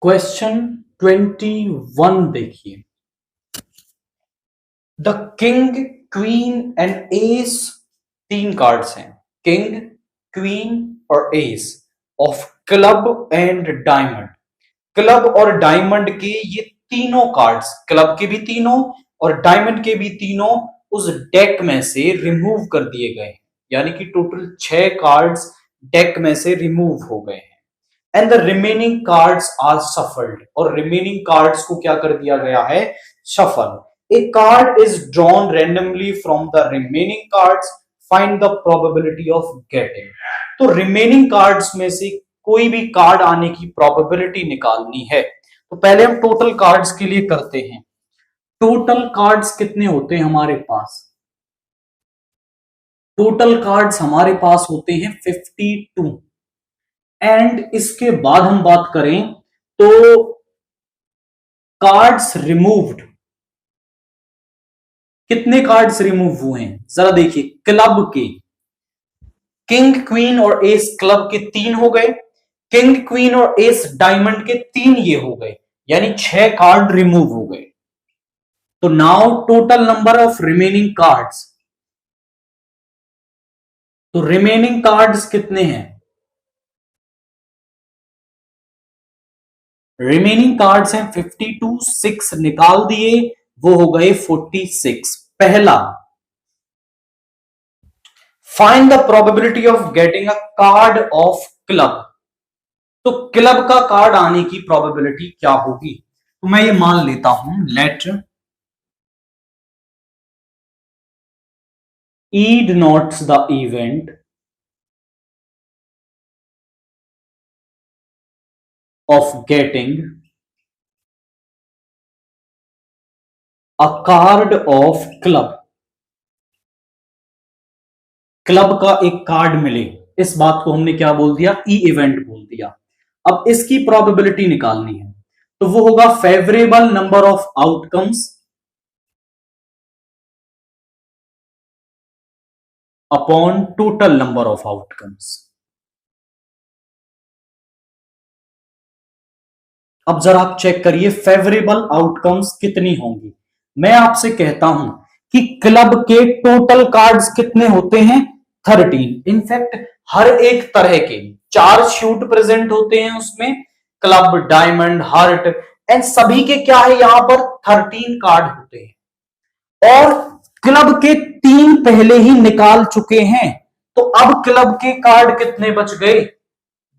Question 21 देखिए। The king, queen and S, तीन cards हैं, किंग, क्वीन और S of club and diamond. Club और डायमंड के ये तीनों कार्ड्स, क्लब के भी तीनों और डायमंड के भी तीनों, उस डेक में से रिमूव कर दिए गए हैं। यानी कि टोटल 6 कार्ड्स डेक में से रिमूव हो गए हैं। And the remaining cards are shuffled, और रिमेनिंग कार्ड्स को क्या कर दिया गया है? Shuffle. A card is drawn randomly from the remaining cards, find the probability of getting. तो रिमेनिंग कार्ड्स में से कोई भी कार्ड आने की प्रोबेबिलिटी निकालनी है। तो पहले हम टोटल कार्ड्स के लिए करते हैं। टोटल कार्ड्स कितने होते हैं हमारे पास? टोटल कार्ड्स हमारे पास होते हैं 52। एंड इसके बाद हम बात करें तो कार्ड्स रिमूव्ड, कितने कार्ड्स रिमूव हुए हैं जरा देखिए। क्लब के किंग, क्वीन और एस क्लब के 3 हो गए, किंग, क्वीन और एस डायमंड के 3 ये हो गए, यानी 6 कार्ड रिमूव हो गए। तो now total number of remaining cards, तो रिमेनिंग कार्ड्स कितने हैं? रिमेनिंग कार्ड्स हैं 52, 6 निकाल दिए, वो हो गए 46। पहला, find the probability of getting a card of club. तो क्लब का कार्ड आने की प्रोबेबिलिटी क्या होगी? तो मैं ये मान लेता हूं, late E denotes the event of getting a card of club। Club का एक कार्ड मिले, इस बात को हमने क्या बोल दिया? ई इवेंट बोल दिया। अब इसकी प्रोबेबिलिटी निकालनी है, तो वो होगा favourable number of outcomes upon total number of outcomes. अब जरा आप चेक करिए फेवरेबल आउटकम्स कितनी होंगी। मैं आपसे कहता हूं कि क्लब के टोटल कार्ड्स कितने होते हैं? 13। इनफैक्ट हर एक तरह के 4 शूट प्रेजेंट होते हैं उसमें, क्लब, डायमंड, हार्ट, एंड सभी के क्या है यहां पर? 13 कार्ड होते हैं। और क्लब के 3 पहले ही निकाल चुके हैं, तो अब क्लब के कार्ड कितने बच गए?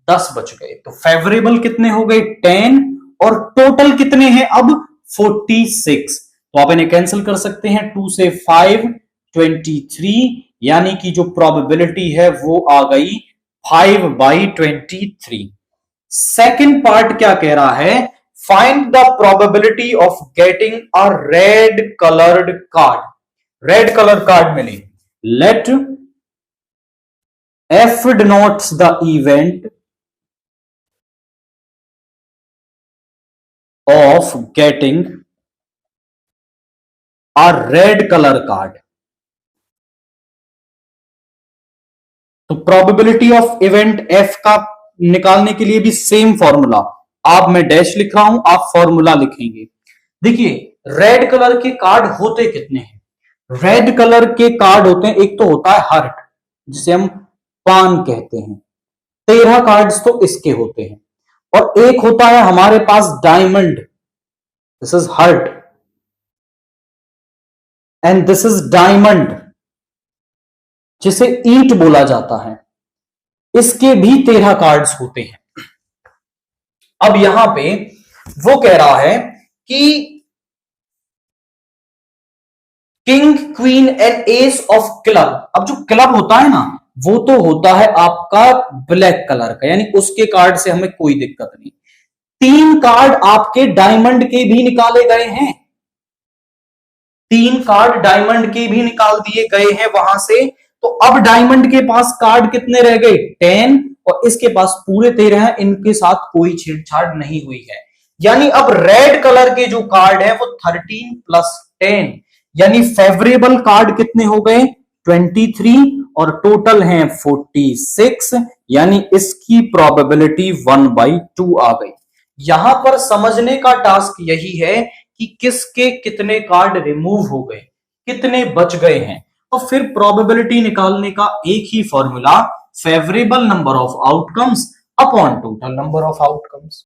10 बच गए। तो फेवरेबल कितने हो गए? 10, और टोटल कितने हैं अब? 46। तो आप इन्हें कैंसिल कर सकते हैं, 2 से 5, 23, यानी कि जो प्रोबेबिलिटी है वो आ गई 5/23। सेकेंड पार्ट क्या कह रहा है? Find the probability of getting a red coloured card. Red colour card मिले, late F denotes the event of getting a red color card। तो प्रोबेबिलिटी ऑफ इवेंट F का निकालने के लिए भी सेम फॉर्मूला, आप, मैं डैश लिख रहा हूं, आप फॉर्मूला लिखेंगे। देखिए रेड कलर के कार्ड होते कितने हैं? रेड कलर के कार्ड होते हैं, एक तो होता है हार्ट, जिसे हम पान कहते हैं, 13 कार्ड्स तो इसके होते हैं, और एक होता है हमारे पास diamond, this is heart and this is diamond, जिसे ईंट बोला जाता है, इसके भी 13 कार्ड्स होते हैं। अब यहां पे वो कह रहा है कि king, queen and S of club. अब जो क्लब होता है ना, वो तो होता है आपका ब्लैक कलर का, यानी उसके कार्ड से हमें कोई दिक्कत नहीं। 3 कार्ड आपके डायमंड के भी निकाले गए हैं, 3 कार्ड डायमंड के भी निकाल दिए गए हैं वहां से। तो अब डायमंड के पास कार्ड कितने रह गए? 10, और इसके पास पूरे 13 हैं, इनके साथ कोई छेड़छाड़ नहीं हुई है। यानी अब रेड कलर के जो कार्ड है वो 13 + 10, यानी फेवरेबल कार्ड कितने हो गए? 23, और टोटल हैं 46, यानी इसकी प्रोबेबिलिटी 1/2 आ गई। यहां पर समझने का टास्क यही है कि किसके कितने कार्ड रिमूव हो गए, कितने बच गए हैं। तो फिर प्रोबेबिलिटी निकालने का एक ही formula, favourable number of outcomes upon total number of outcomes.